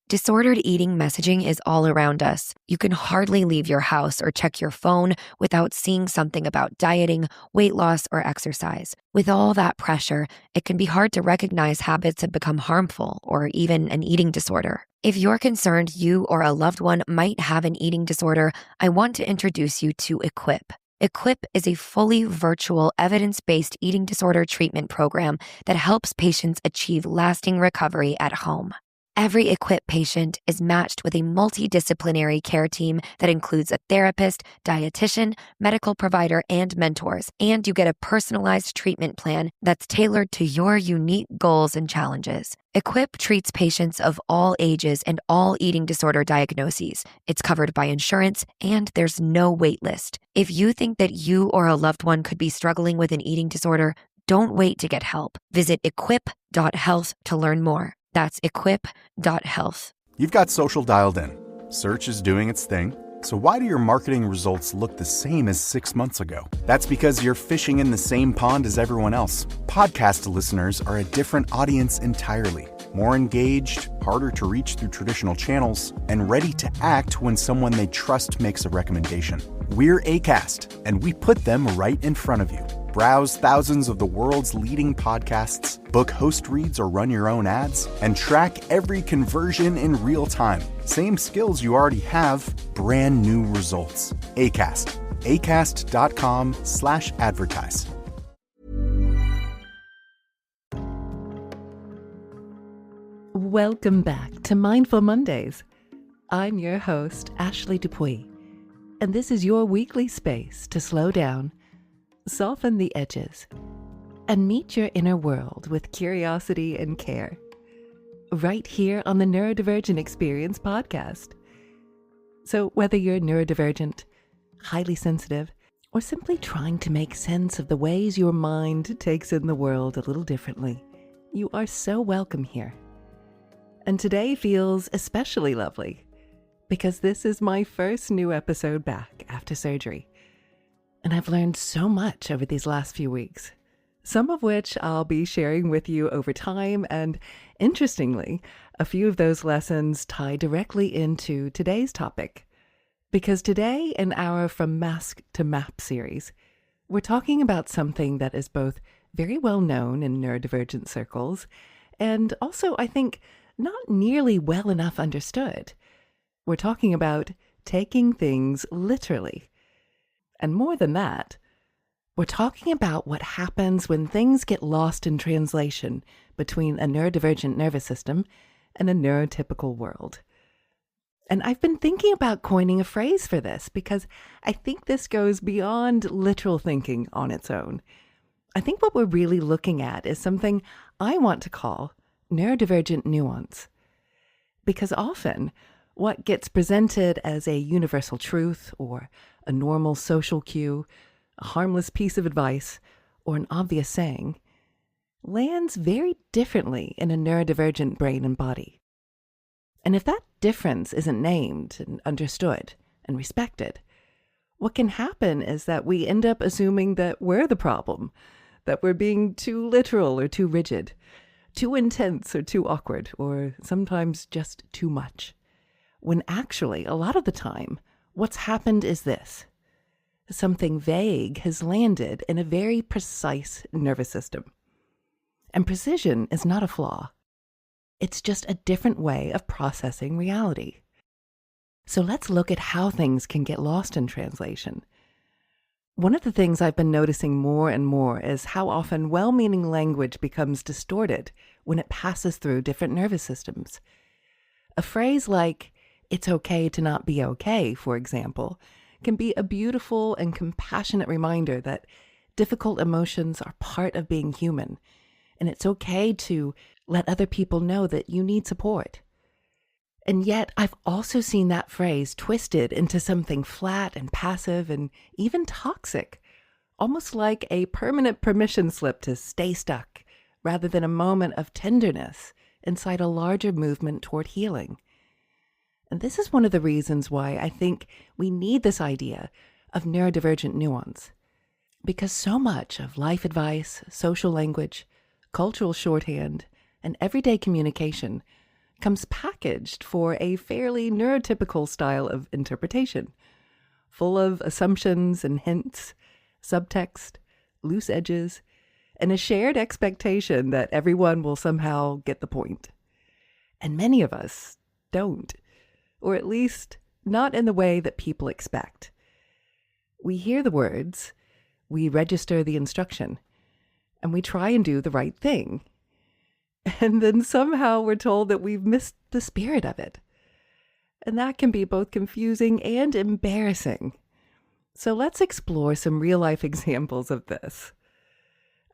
Disordered eating messaging is all around us. You can hardly leave your house or check your phone without seeing something about dieting, weight loss, or exercise. With all that pressure, it can be hard to recognize habits have become harmful or even an eating disorder. If you're concerned you or a loved one might have an eating disorder, I want to introduce you to Equip. Equip is a fully virtual, evidence-based eating disorder treatment program that helps patients achieve lasting recovery at home. Every Equip patient is matched with a multidisciplinary care team that includes a therapist, dietitian, medical provider, and mentors, and you get a personalized treatment plan that's tailored to your unique goals and challenges. Equip treats patients of all ages and all eating disorder diagnoses. It's covered by insurance, and there's no wait list. If you think that you or a loved one could be struggling with an eating disorder, don't wait to get help. Visit equip.health to learn more. That's equip.health. You've got social dialed in. Search is doing its thing. So why do your marketing results look the same as 6 months ago? That's because you're fishing in the same pond as everyone else. Podcast listeners are a different audience entirely. More engaged, harder to reach through traditional channels, and ready to act when someone they trust makes a recommendation. We're Acast, and we put them right in front of you. Browse thousands of the world's leading podcasts, book host reads or run your own ads, and track every conversion in real time. Same skills you already have, brand new results. Acast. Acast.com/advertise. Welcome back to Mindful Mondays. I'm your host, Ashley Dupuy, and this is your weekly space to slow down, soften the edges, and meet your inner world with curiosity and care. Right here on the Neurodivergent Experience podcast. So whether you're neurodivergent, highly sensitive, or simply trying to make sense of the ways your mind takes in the world a little differently, you are so welcome here. And today feels especially lovely because this is my first new episode back after surgery. And I've learned so much over these last few weeks, some of which I'll be sharing with you over time. And interestingly, a few of those lessons tie directly into today's topic. Because today, in our From Mask to Map series, we're talking about something that is both very well known in neurodivergent circles and also, I think, not nearly well enough understood. We're talking about taking things literally. And more than that, we're talking about what happens when things get lost in translation between a neurodivergent nervous system and a neurotypical world. And I've been thinking about coining a phrase for this because I think this goes beyond literal thinking on its own. I think what we're really looking at is something I want to call neurodivergent nuance. Because often, what gets presented as a universal truth or a normal social cue, a harmless piece of advice, or an obvious saying, lands very differently in a neurodivergent brain and body. And if that difference isn't named and understood and respected, what can happen is that we end up assuming that we're the problem, that we're being too literal or too rigid, too intense or too awkward, or sometimes just too much. When actually, a lot of the time, what's happened is this. Something vague has landed in a very precise nervous system. And precision is not a flaw. It's just a different way of processing reality. So let's look at how things can get lost in translation. One of the things I've been noticing more and more is how often well-meaning language becomes distorted when it passes through different nervous systems. A phrase like, "It's okay to not be okay," for example, can be a beautiful and compassionate reminder that difficult emotions are part of being human, and it's okay to let other people know that you need support. And yet, I've also seen that phrase twisted into something flat and passive and even toxic, almost like a permanent permission slip to stay stuck, rather than a moment of tenderness inside a larger movement toward healing. And this is one of the reasons why I think we need this idea of neurodivergent nuance. Because so much of life advice, social language, cultural shorthand, and everyday communication comes packaged for a fairly neurotypical style of interpretation, full of assumptions and hints, subtext, loose edges, and a shared expectation that everyone will somehow get the point. And many of us don't, or at least not in the way that people expect. We hear the words, we register the instruction, and we try and do the right thing. And then somehow we're told that we've missed the spirit of it. And that can be both confusing and embarrassing. So let's explore some real-life examples of this.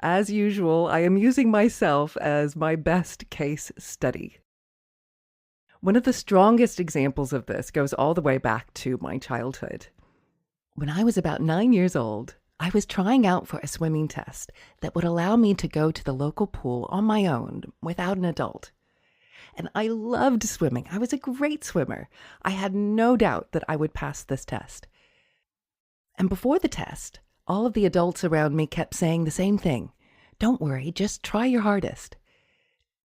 As usual, I am using myself as my best case study. One of the strongest examples of this goes all the way back to my childhood. When I was about 9 years old, I was trying out for a swimming test that would allow me to go to the local pool on my own without an adult. And I loved swimming. I was a great swimmer. I had no doubt that I would pass this test. And before the test, all of the adults around me kept saying the same thing. Don't worry, just try your hardest.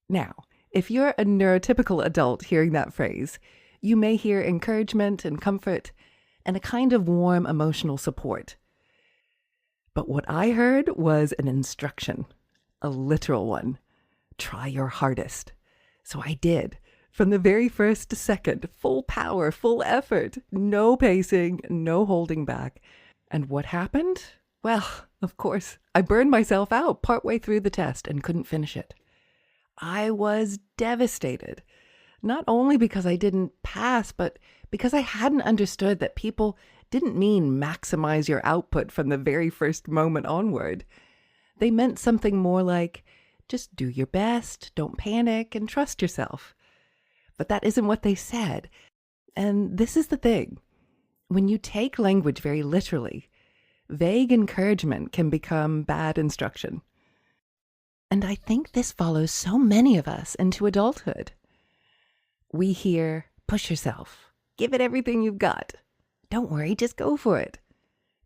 Now, if you're a neurotypical adult hearing that phrase, you may hear encouragement and comfort and a kind of warm emotional support. But what I heard was an instruction, a literal one. Try your hardest. So I did. From the very first second, full power, full effort, no pacing, no holding back. And what happened? Well, of course, I burned myself out partway through the test and couldn't finish it. I was devastated, not only because I didn't pass, but because I hadn't understood that people didn't mean maximize your output from the very first moment onward. They meant something more like, just do your best, don't panic, and trust yourself. But that isn't what they said. And this is the thing. When you take language very literally, vague encouragement can become bad instruction. And I think this follows so many of us into adulthood. We hear, push yourself, give it everything you've got. Don't worry, just go for it.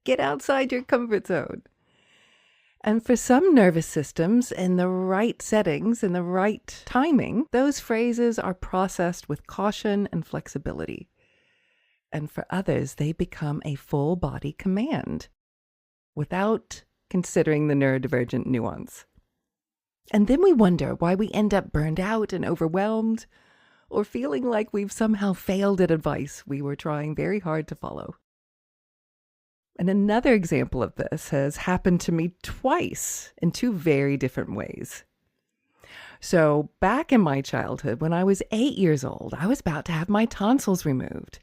Get outside your comfort zone. And for some nervous systems, in the right settings, in the right timing, those phrases are processed with caution and flexibility. And for others, they become a full body command without considering the neurodivergent nuance. And then we wonder why we end up burned out and overwhelmed, or feeling like we've somehow failed at advice we were trying very hard to follow. And another example of this has happened to me twice in two very different ways. So back in my childhood, when I was 8 years old, I was about to have my tonsils removed.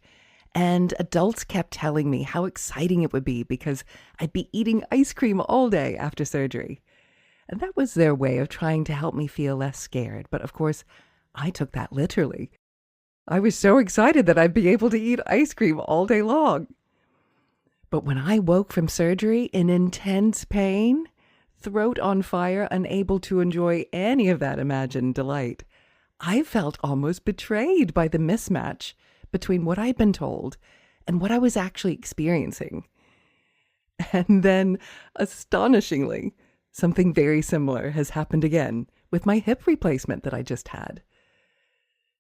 And adults kept telling me how exciting it would be because I'd be eating ice cream all day after surgery. And that was their way of trying to help me feel less scared. But of course, I took that literally. I was so excited that I'd be able to eat ice cream all day long. But when I woke from surgery in intense pain, throat on fire, unable to enjoy any of that imagined delight, I felt almost betrayed by the mismatch between what I'd been told and what I was actually experiencing. And then, astonishingly, something very similar has happened again with my hip replacement that I just had.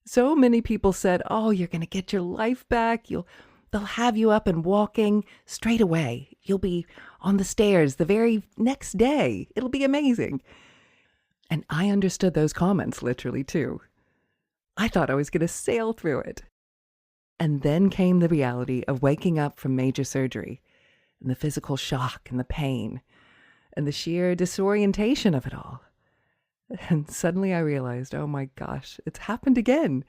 So many people said, oh, you're going to get your life back. They'll have you up and walking straight away. You'll be on the stairs the very next day. It'll be amazing. And I understood those comments literally too. I thought I was going to sail through it. And then came the reality of waking up from major surgery and the physical shock and the pain and the sheer disorientation of it all. And suddenly I realized, oh my gosh, it's happened again.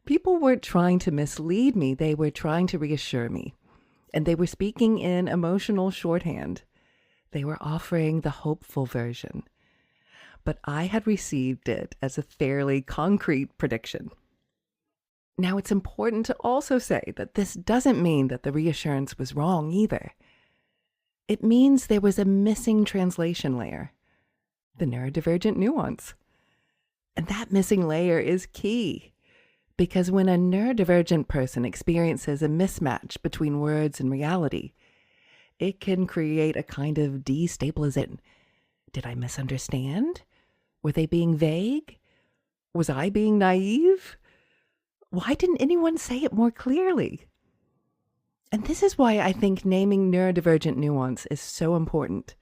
People weren't trying to mislead me. They were trying to reassure me. And they were speaking in emotional shorthand. They were offering the hopeful version. But I had received it as a fairly concrete prediction. Now, it's important to also say that this doesn't mean that the reassurance was wrong either. It means there was a missing translation layer. The neurodivergent nuance. And that missing layer is key, because when a neurodivergent person experiences a mismatch between words and reality, it can create a kind of destabilization. Did I misunderstand? Were they being vague? Was I being naive? Why didn't anyone say it more clearly? And this is why I think naming neurodivergent nuance is so important.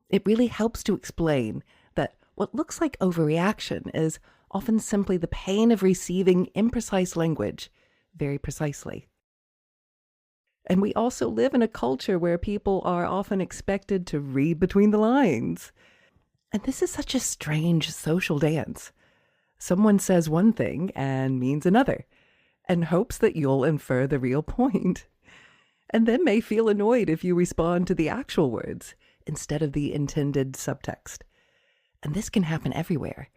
It really helps to explain that what looks like overreaction is often simply the pain of receiving imprecise language very precisely. And we also live in a culture where people are often expected to read between the lines. And this is such a strange social dance. Someone says one thing and means another, and hopes that you'll infer the real point, and then may feel annoyed if you respond to the actual words instead of the intended subtext. And this can happen everywhere.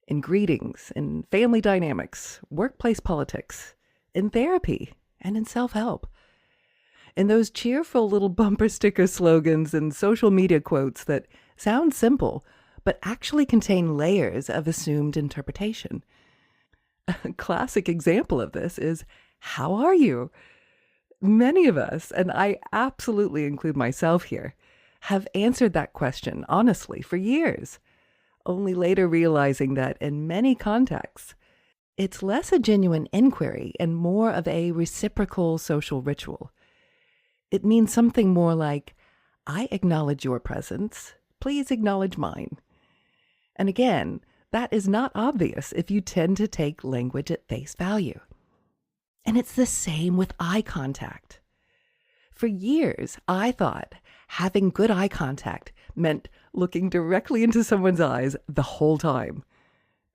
In greetings, in family dynamics, workplace politics, in therapy, and in self-help. In those cheerful little bumper sticker slogans and social media quotes that sound simple, but actually contain layers of assumed interpretation. A classic example of this is, "How are you?" Many of us, and I absolutely include myself here, have answered that question honestly for years, only later realizing that in many contexts, it's less a genuine inquiry and more of a reciprocal social ritual. It means something more like, "I acknowledge your presence, please acknowledge mine." And again, that is not obvious if you tend to take language at face value. And it's the same with eye contact. For years, I thought having good eye contact meant looking directly into someone's eyes the whole time.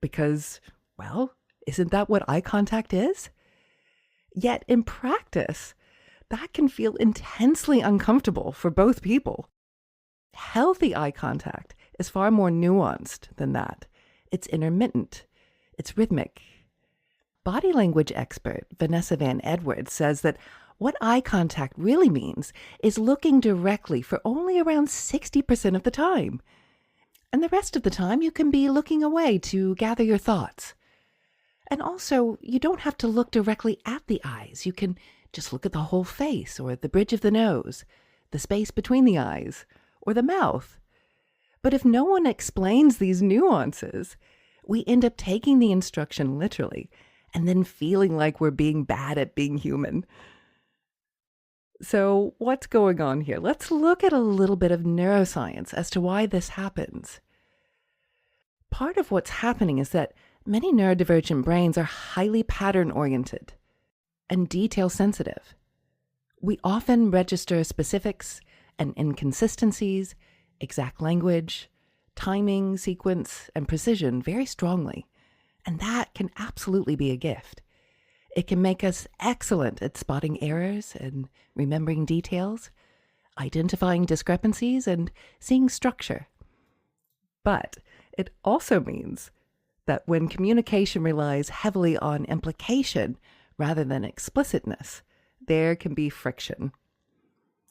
Because, well, isn't that what eye contact is? Yet in practice, that can feel intensely uncomfortable for both people. Healthy eye contact is far more nuanced than that. It's intermittent. It's rhythmic. Body language expert Vanessa Van Edwards says that what eye contact really means is looking directly for only around 60% of the time. And the rest of the time you can be looking away to gather your thoughts. And also, you don't have to look directly at the eyes. You can just look at the whole face, or the bridge of the nose, the space between the eyes, or the mouth. But if no one explains these nuances, we end up taking the instruction literally and then feeling like we're being bad at being human. So what's going on here? Let's look at a little bit of neuroscience as to why this happens. Part of what's happening is that many neurodivergent brains are highly pattern-oriented and detail-sensitive. We often register specifics and inconsistencies, exact language, timing, sequence, and precision very strongly. And that can absolutely be a gift. It can make us excellent at spotting errors and remembering details, identifying discrepancies, and seeing structure. But it also means that when communication relies heavily on implication rather than explicitness, there can be friction.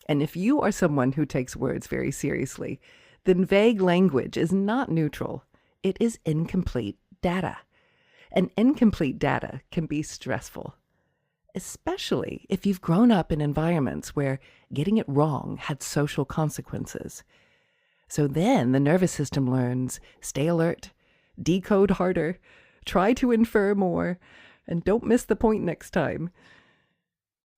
And if you are someone who takes words very seriously, then vague language is not neutral. It is incomplete data. And incomplete data can be stressful, especially if you've grown up in environments where getting it wrong had social consequences. So then the nervous system learns, stay alert, decode harder, try to infer more, and don't miss the point next time.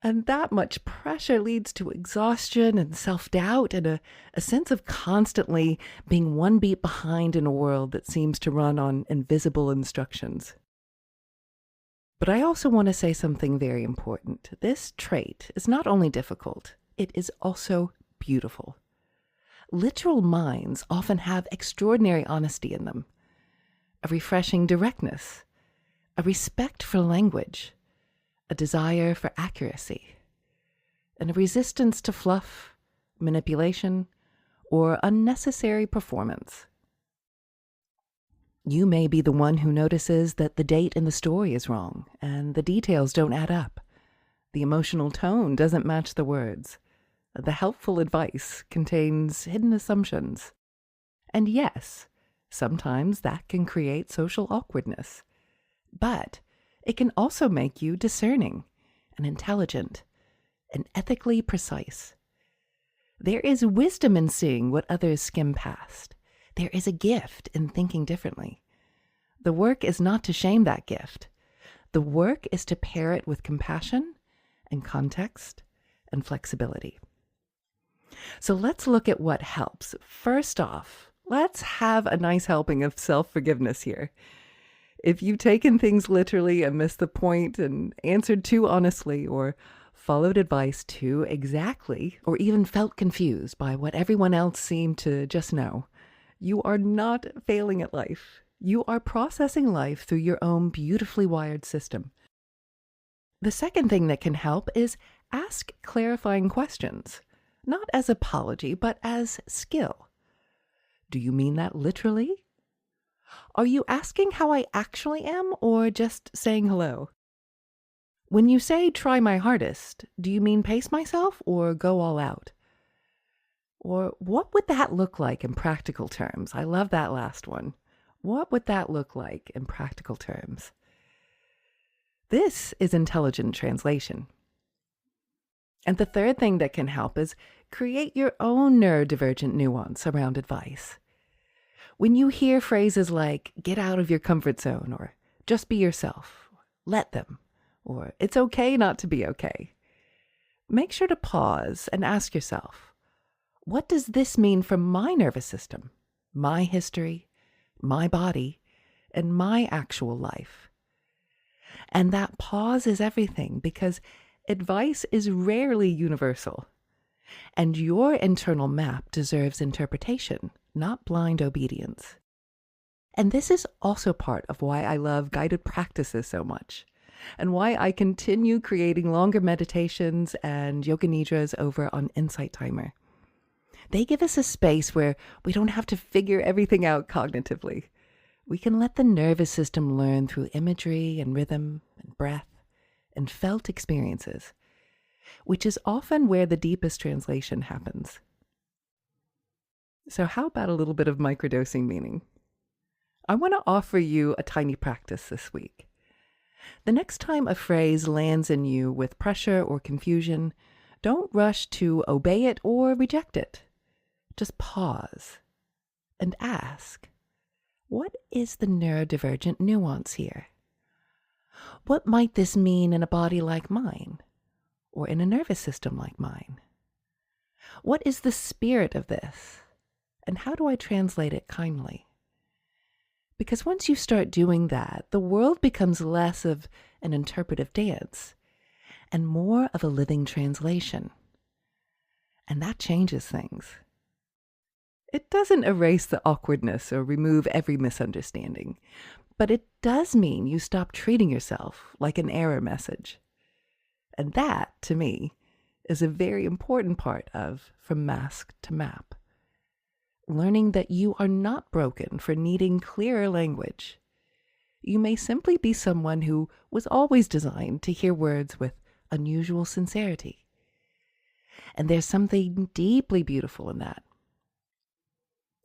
And that much pressure leads to exhaustion and self-doubt and a sense of constantly being one beat behind in a world that seems to run on invisible instructions. But I also want to say something very important. This trait is not only difficult, it is also beautiful. Literal minds often have extraordinary honesty in them, a refreshing directness, a respect for language, a desire for accuracy, and a resistance to fluff, manipulation, or unnecessary performance. You may be the one who notices that the date in the story is wrong and the details don't add up. The emotional tone doesn't match the words. The helpful advice contains hidden assumptions. And yes, sometimes that can create social awkwardness. But it can also make you discerning and intelligent and ethically precise. There is wisdom in seeing what others skim past. There is a gift in thinking differently. The work is not to shame that gift, The work is to pair it with compassion and context and flexibility. So let's look at what helps. First off, let's have a nice helping of self-forgiveness here. If you've taken things literally and missed the point and answered too honestly or followed advice too exactly, or even felt confused by what everyone else seemed to just know, you are not failing at life. You are processing life through your own beautifully wired system. The second thing that can help is ask clarifying questions, not as apology, but as skill. Do you mean that literally? Are you asking how I actually am or just saying hello? When you say try my hardest, do you mean pace myself or go all out? Or what would that look like in practical terms? I love that last one. What would that look like in practical terms? This is intelligent translation. And the third thing that can help is create your own neurodivergent nuance around advice. When you hear phrases like, get out of your comfort zone, or just be yourself, let them, or it's okay not to be okay, make sure to pause and ask yourself, what does this mean for my nervous system, my history, my body, and my actual life? And that pause is everything, because advice is rarely universal. And your internal map deserves interpretation, not blind obedience. And this is also part of why I love guided practices so much, and why I continue creating longer meditations and yoga nidras over on Insight Timer. They give us a space where we don't have to figure everything out cognitively. We can let the nervous system learn through imagery and rhythm and breath and felt experiences, which is often where the deepest translation happens. So how about a little bit of microdosing meaning? I want to offer you a tiny practice this week. The next time a phrase lands in you with pressure or confusion, don't rush to obey it or reject it. Just pause and ask, what is the neurodivergent nuance here? What might this mean in a body like mine, or in a nervous system like mine? What is the spirit of this, and how do I translate it kindly? Because once you start doing that, the world becomes less of an interpretive dance and more of a living translation. And that changes things. It doesn't erase the awkwardness or remove every misunderstanding, but it does mean you stop treating yourself like an error message. And that, to me, is a very important part of From Mask to Map. Learning that you are not broken for needing clearer language. You may simply be someone who was always designed to hear words with unusual sincerity. And there's something deeply beautiful in that.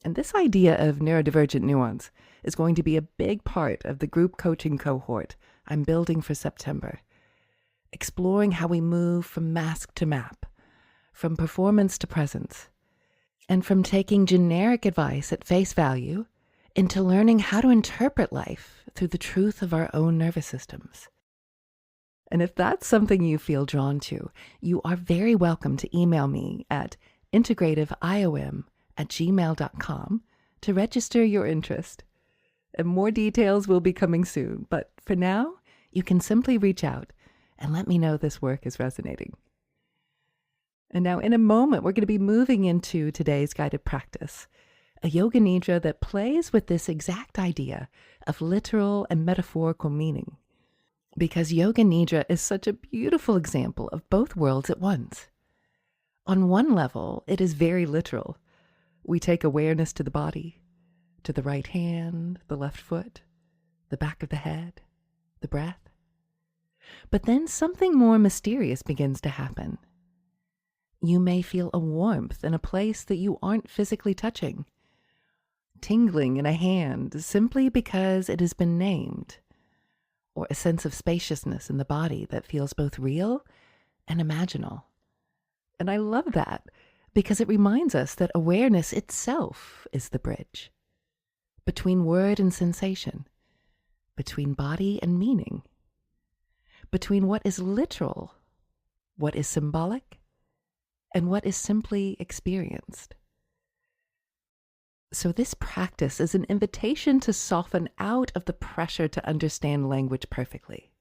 And this idea of neurodivergent nuance is going to be a big part of the group coaching cohort I'm building for September, exploring how we move from mask to map, from performance to presence, and from taking generic advice at face value into learning how to interpret life through the truth of our own nervous systems. And if that's something you feel drawn to, you are very welcome to email me at integrativeiom@gmail.com to register your interest. And more details will be coming soon, but for now, you can simply reach out and let me know this work is resonating. And now in a moment, we're going to be moving into today's guided practice, a yoga nidra that plays with this exact idea of literal and metaphorical meaning. Because yoga nidra is such a beautiful example of both worlds at once. On one level, it is very literal. We take awareness to the body, to the right hand, the left foot, the back of the head, the breath. But then something more mysterious begins to happen. You may feel a warmth in a place that you aren't physically touching, tingling in a hand simply because it has been named, or a sense of spaciousness in the body that feels both real and imaginal. And I love that because it reminds us that awareness itself is the bridge between word and sensation, between body and meaning. between what is literal, what is symbolic, and what is simply experienced. So this practice is an invitation to soften out of the pressure to understand language perfectly,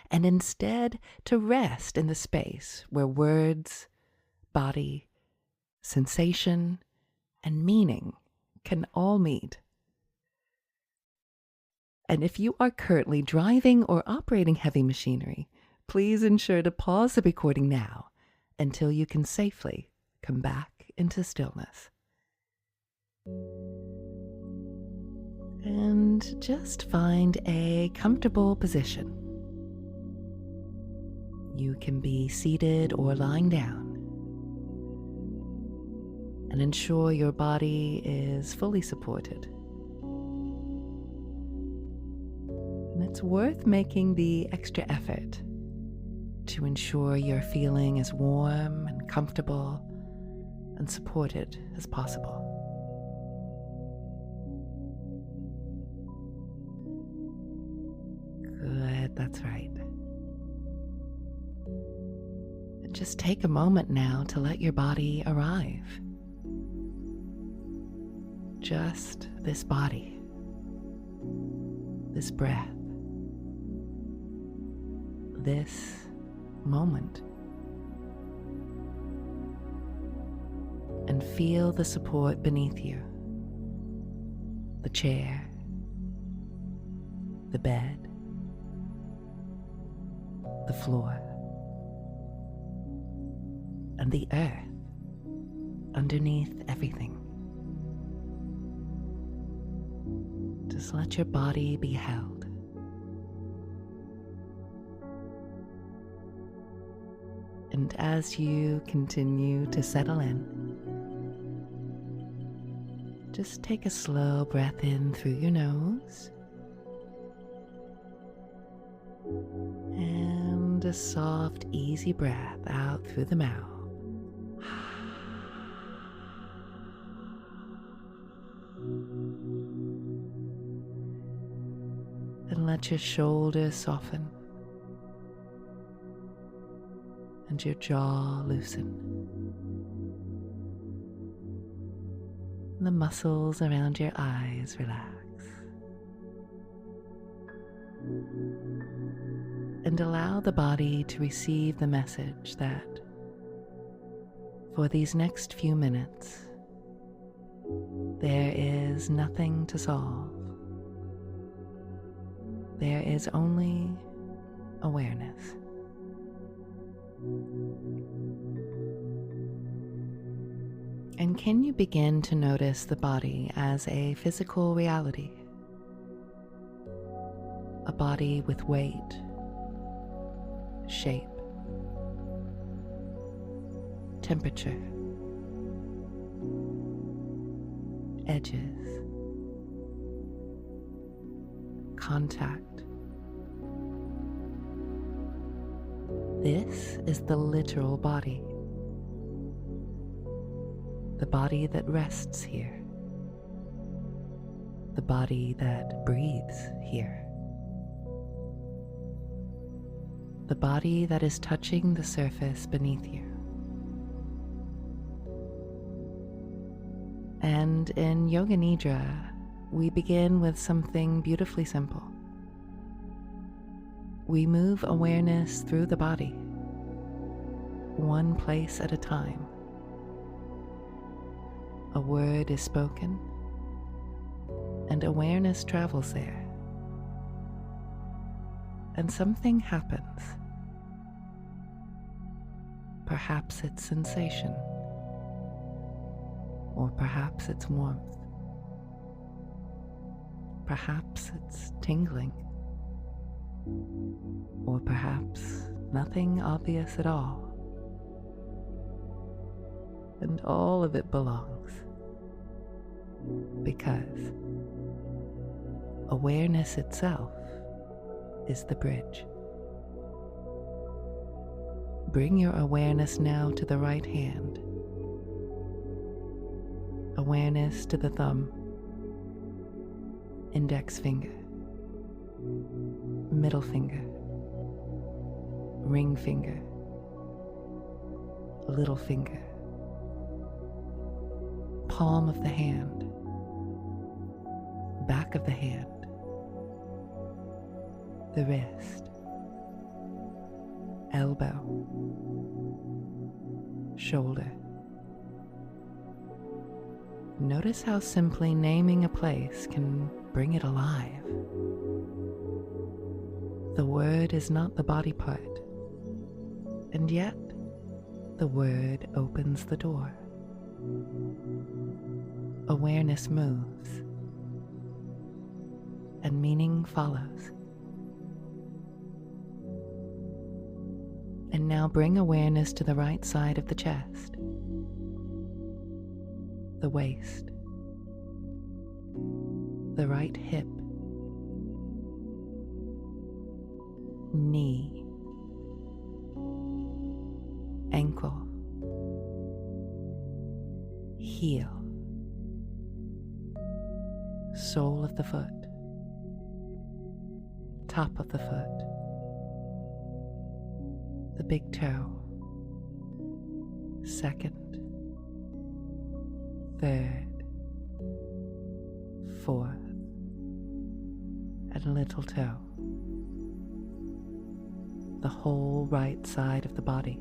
and instead to rest in the space where words, body, sensation, and meaning can all meet. And if you are currently driving or operating heavy machinery, please ensure to pause the recording now until you can safely come back into stillness. And just find a comfortable position. You can be seated or lying down. And ensure your body is fully supported. And it's worth making the extra effort to ensure you're feeling as warm and comfortable and supported as possible. Good, that's right. And just take a moment now to let your body arrive. Just this body, this breath, this moment. And feel the support beneath you, the chair, the bed, the floor, and the earth underneath everything. Just let your body be held. And as you continue to settle in, just take a slow breath in through your nose and a soft, easy breath out through the mouth. And let your shoulders soften and your jaw loosen. And the muscles around your eyes relax. And allow the body to receive the message that for these next few minutes, there is nothing to solve. There is only awareness. And can you begin to notice the body as a physical reality? A body with weight, shape, temperature, edges, contact. This is the literal body. The body that rests here. The body that breathes here. The body that is touching the surface beneath you. And in Yoga Nidra, we begin with something beautifully simple. We move awareness through the body, one place at a time. A word is spoken, and awareness travels there. And something happens. Perhaps it's sensation, or perhaps it's warmth. Perhaps it's tingling, or perhaps nothing obvious at all. And all of it belongs, because awareness itself is the bridge. Bring your awareness now to the right hand. Awareness to the thumb, index finger, middle finger, ring finger, little finger, palm of the hand, back of the hand, the wrist, elbow, shoulder. Notice how simply naming a place can bring it alive. The word is not the body part, and yet the word opens the door. Awareness moves, and meaning follows. And now bring awareness to the right side of the chest, the waist, the right hip, knee, ankle, heel, sole of the foot, top of the foot, the big toe, second, third, fourth, and little toe. The whole right side of the body.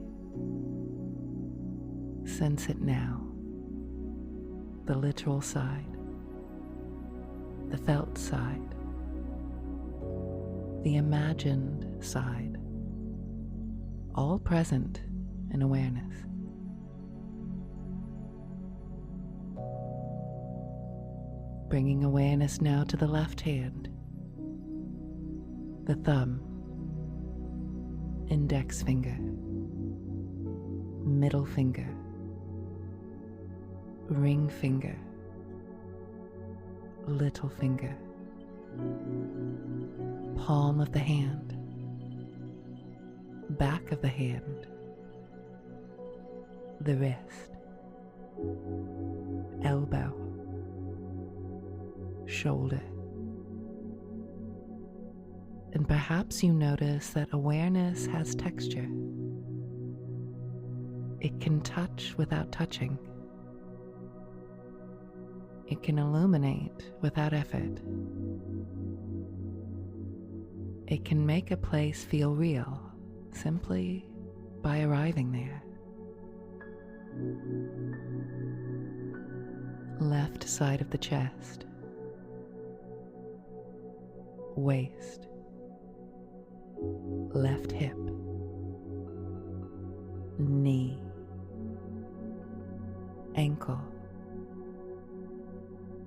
Sense it now. The literal side, the felt side, the imagined side, all present in awareness. Bringing awareness now to the left hand, the thumb, index finger, middle finger, ring finger, little finger, palm of the hand, back of the hand, the wrist, elbow, shoulder. And perhaps you notice that awareness has texture. It can touch without touching. It can illuminate without effort. It can make a place feel real simply by arriving there. Left side of the chest, waist, left hip, knee, ankle,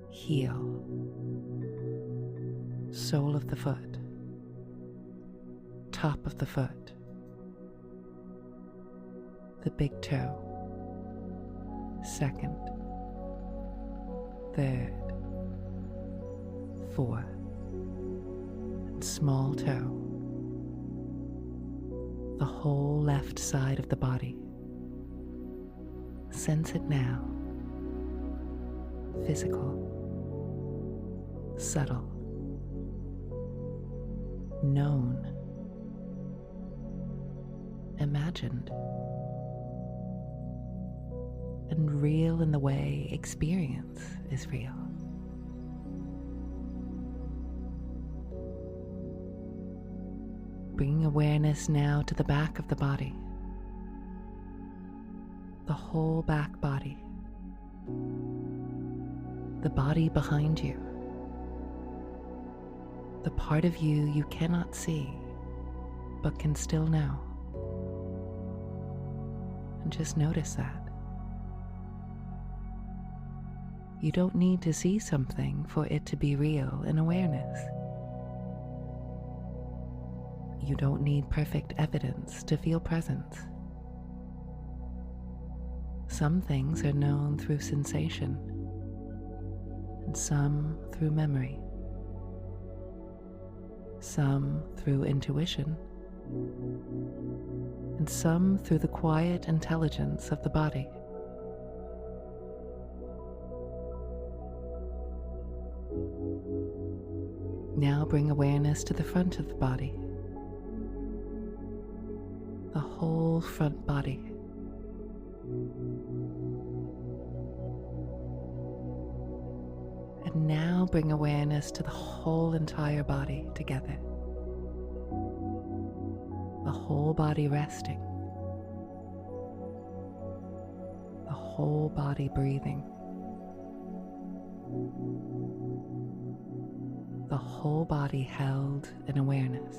heel, sole of the foot, top of the foot, the big toe, second, third, fourth, and small toe. The whole left side of the body. Sense it now. Physical, subtle, known, imagined, and real in the way experience is real. Bringing awareness now to the back of the body, the whole back body, the body behind you, the part of you you cannot see but can still know. And just notice that. You don't need to see something for it to be real in awareness. You don't need perfect evidence to feel presence. Some things are known through sensation, and some through memory, some through intuition, and some through the quiet intelligence of the body. Now bring awareness to the front of the body, the whole front body. And now bring awareness to the whole entire body together. The whole body resting. The whole body breathing. The whole body held in awareness.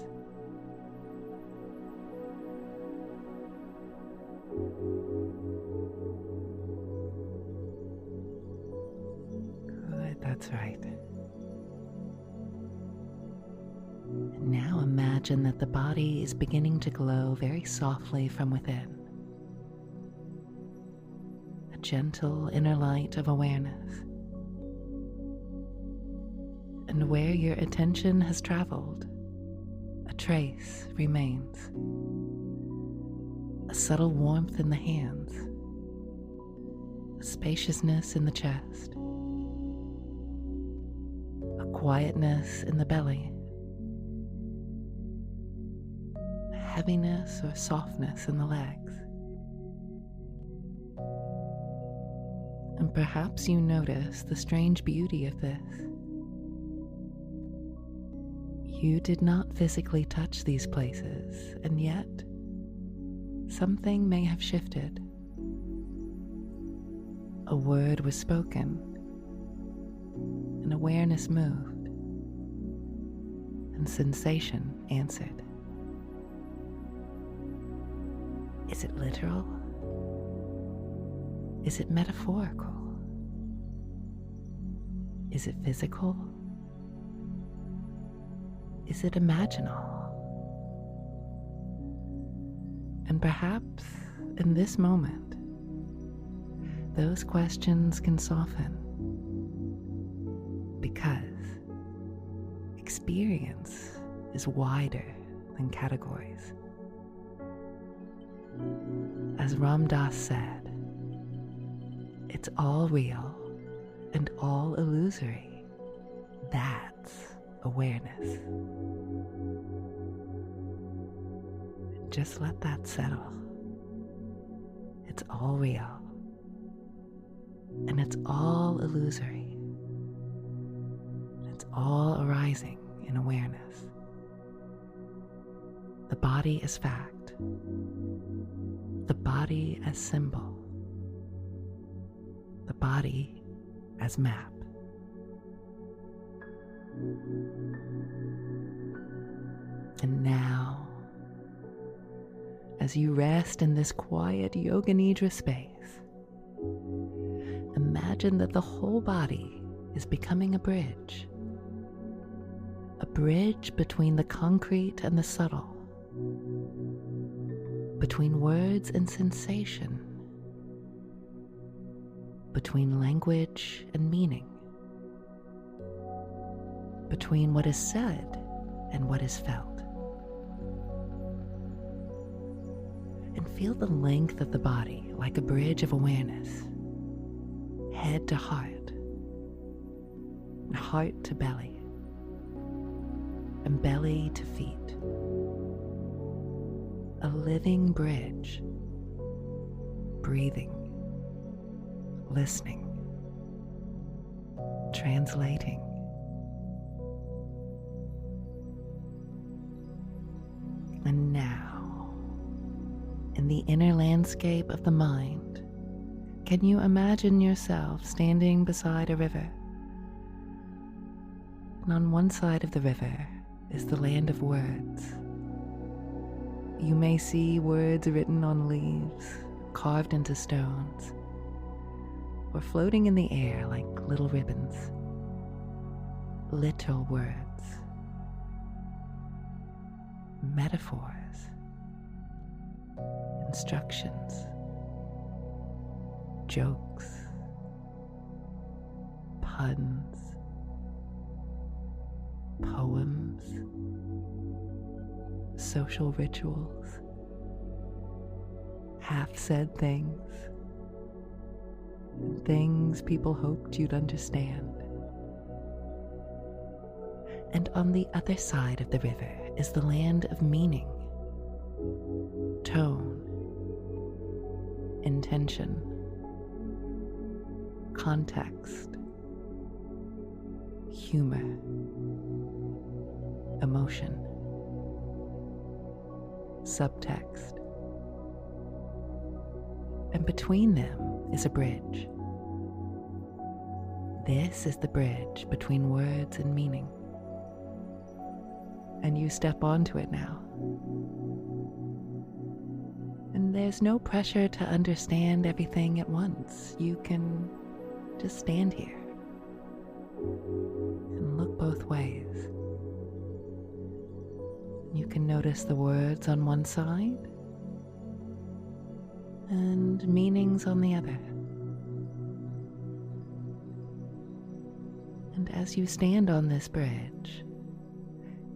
Good, that's right. And now imagine that the body is beginning to glow very softly from within. A gentle inner light of awareness. And where your attention has traveled, a trace remains. A subtle warmth in the hands, a spaciousness in the chest, a quietness in the belly, a heaviness or softness in the legs. And perhaps you notice the strange beauty of this. You did not physically touch these places, and yet something may have shifted. A word was spoken, an awareness moved, and sensation answered. Is it literal? Is it metaphorical? Is it physical? Is it imaginal? And perhaps in this moment, those questions can soften because experience is wider than categories. As Ram Dass said, it's all real and all illusory. That's awareness. Just let that settle. It's all real, and it's all illusory. It's all arising in awareness. The body as fact, the body as symbol, the body as map. And now, as you rest in this quiet yoga nidra space, imagine that the whole body is becoming a bridge between the concrete and the subtle, between words and sensation, between language and meaning, between what is said and what is felt. And feel the length of the body like a bridge of awareness, head to heart, and heart to belly, and belly to feet. A living bridge, breathing, listening, translating. And now, in the inner landscape of the mind, can you imagine yourself standing beside a river? And on one side of the river is the land of words. You may see words written on leaves, carved into stones, or floating in the air like little ribbons. Literal words. Metaphors, instructions, jokes, puns, poems, social rituals, half-said things, and things people hoped you'd understand. And on the other side of the river is the land of meaning, tone, intention, context, humor, emotion, subtext. And between them is a bridge. This is the bridge between words and meaning. And you step onto it now. And there's no pressure to understand everything at once. You can just stand here and look both ways. You can notice the words on one side and meanings on the other. And as you stand on this bridge,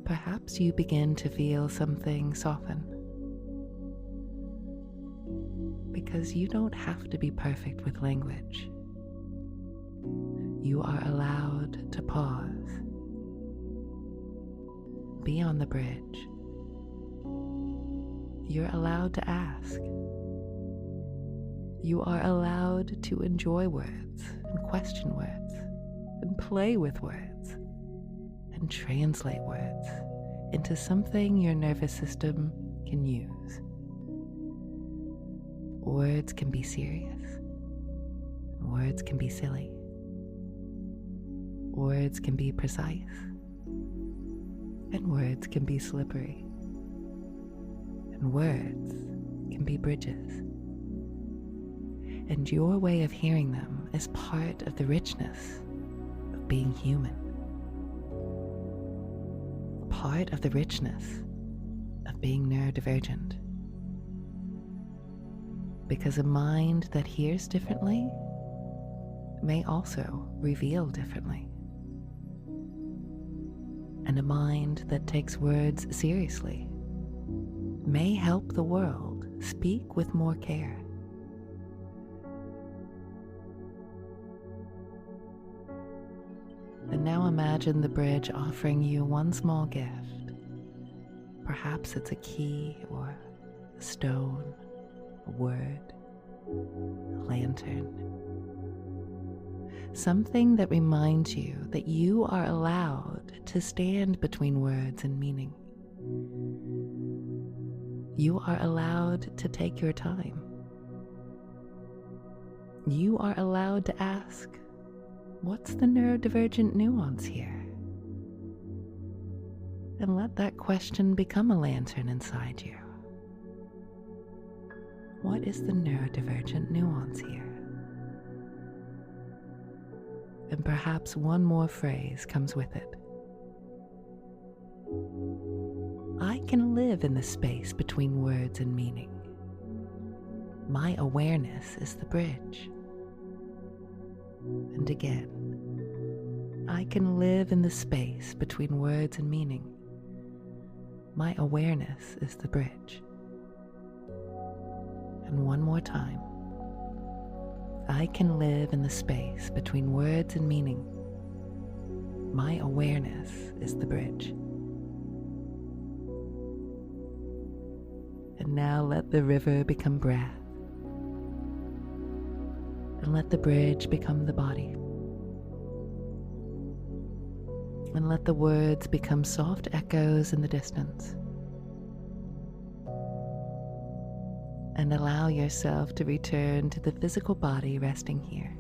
perhaps you begin to feel something soften. Because you don't have to be perfect with language. You are allowed to pause. Be on the bridge. You're allowed to ask. You are allowed to enjoy words and question words and play with words and translate words into something your nervous system can use. Words can be serious. Words can be silly. Words can be precise. And words can be slippery. And words can be bridges. And your way of hearing them is part of the richness of being human. Part of the richness of being neurodivergent. Because a mind that hears differently may also reveal differently. And a mind that takes words seriously may help the world speak with more care. And now imagine the bridge offering you one small gift. Perhaps it's a key or a stone, a word, a lantern. Something that reminds you that you are allowed to stand between words and meaning. You are allowed to take your time. You are allowed to ask, what's the neurodivergent nuance here? And let that question become a lantern inside you. What is the neurodivergent nuance here? And perhaps one more phrase comes with it. I can live in the space between words and meaning. My awareness is the bridge. And again, I can live in the space between words and meaning. My awareness is the bridge. And one more time. I can live in the space between words and meaning. My awareness is the bridge. And now let the river become breath. And let the bridge become the body. And let the words become soft echoes in the distance. And allow yourself to return to the physical body resting here.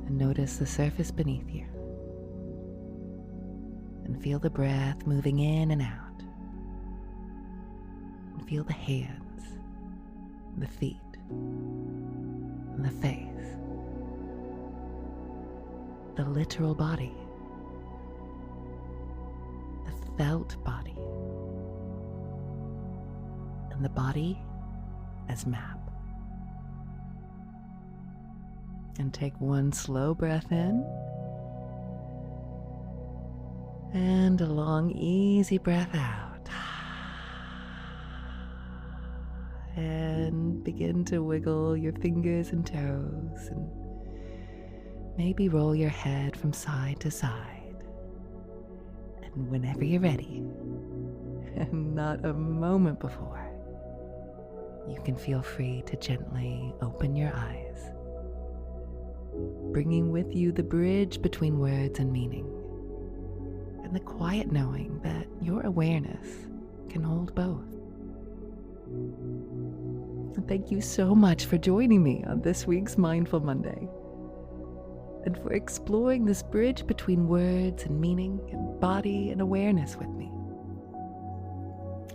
And notice the surface beneath you. And feel the breath moving in and out. And feel the hands, the feet, and the face. The literal body. The felt body. And the body as map. And take one slow breath in. And a long, easy breath out. And begin to wiggle your fingers and toes. And maybe roll your head from side to side. And whenever you're ready, and not a moment before, you can feel free to gently open your eyes, bringing with you the bridge between words and meaning, and the quiet knowing that your awareness can hold both. And thank you so much for joining me on this week's Mindful Monday, and for exploring this bridge between words and meaning and body and awareness with me.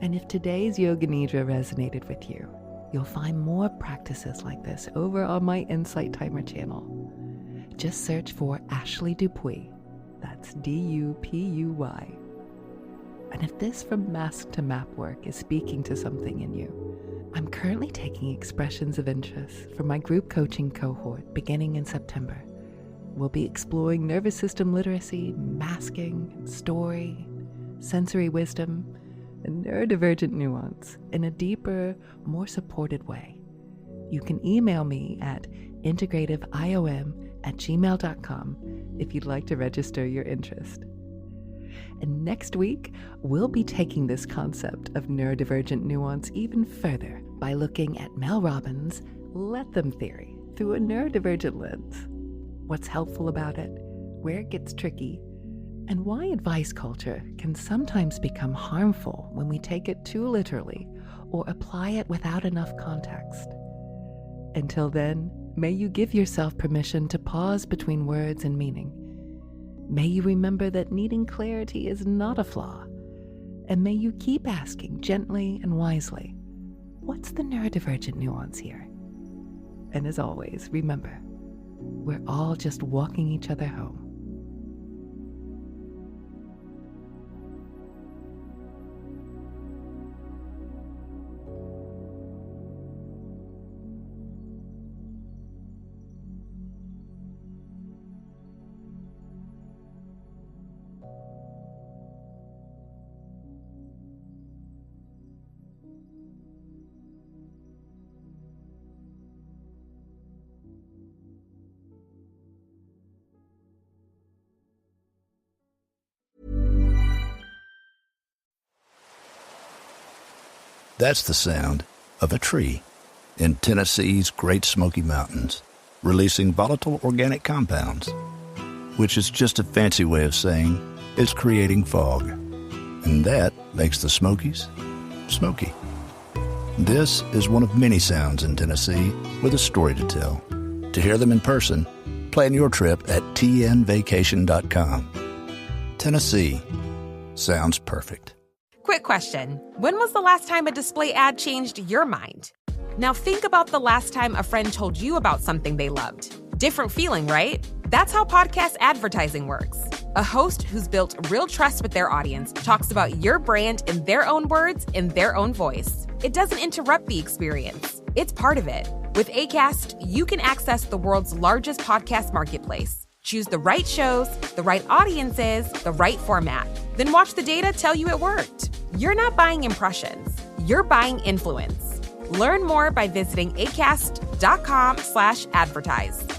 And if today's Yoga Nidra resonated with you, you'll find more practices like this over on my Insight Timer channel. Just search for Ashley Dupuy. That's Dupuy. And if this From Mask to Map work is speaking to something in you, I'm currently taking expressions of interest from my group coaching cohort beginning in September. We'll be exploring nervous system literacy, masking, story, sensory wisdom, and neurodivergent nuance in a deeper, more supported way. You can email me at integrativeiom@gmail.com if you'd like to register your interest. And next week, we'll be taking this concept of neurodivergent nuance even further by looking at Mel Robbins' Let Them theory through a neurodivergent lens. What's helpful about it, where it gets tricky, and why advice culture can sometimes become harmful when we take it too literally or apply it without enough context. Until then, may you give yourself permission to pause between words and meaning. May you remember that needing clarity is not a flaw, and may you keep asking gently and wisely, what's the neurodivergent nuance here? And as always, remember, we're all just walking each other home. That's the sound of a tree in Tennessee's Great Smoky Mountains, releasing volatile organic compounds, which is just a fancy way of saying it's creating fog. And that makes the Smokies smoky. This is one of many sounds in Tennessee with a story to tell. To hear them in person, plan your trip at tnvacation.com. Tennessee sounds perfect. Quick question. When was the last time a display ad changed your mind? Now think about the last time a friend told you about something they loved. Different feeling, right? That's how podcast advertising works. A host who's built real trust with their audience talks about your brand in their own words, in their own voice. It doesn't interrupt the experience. It's part of it. With Acast, you can access the world's largest podcast marketplace. Choose the right shows, the right audiences, the right format. Then watch the data tell you it worked. You're not buying impressions. You're buying influence. Learn more by visiting acast.com/advertise.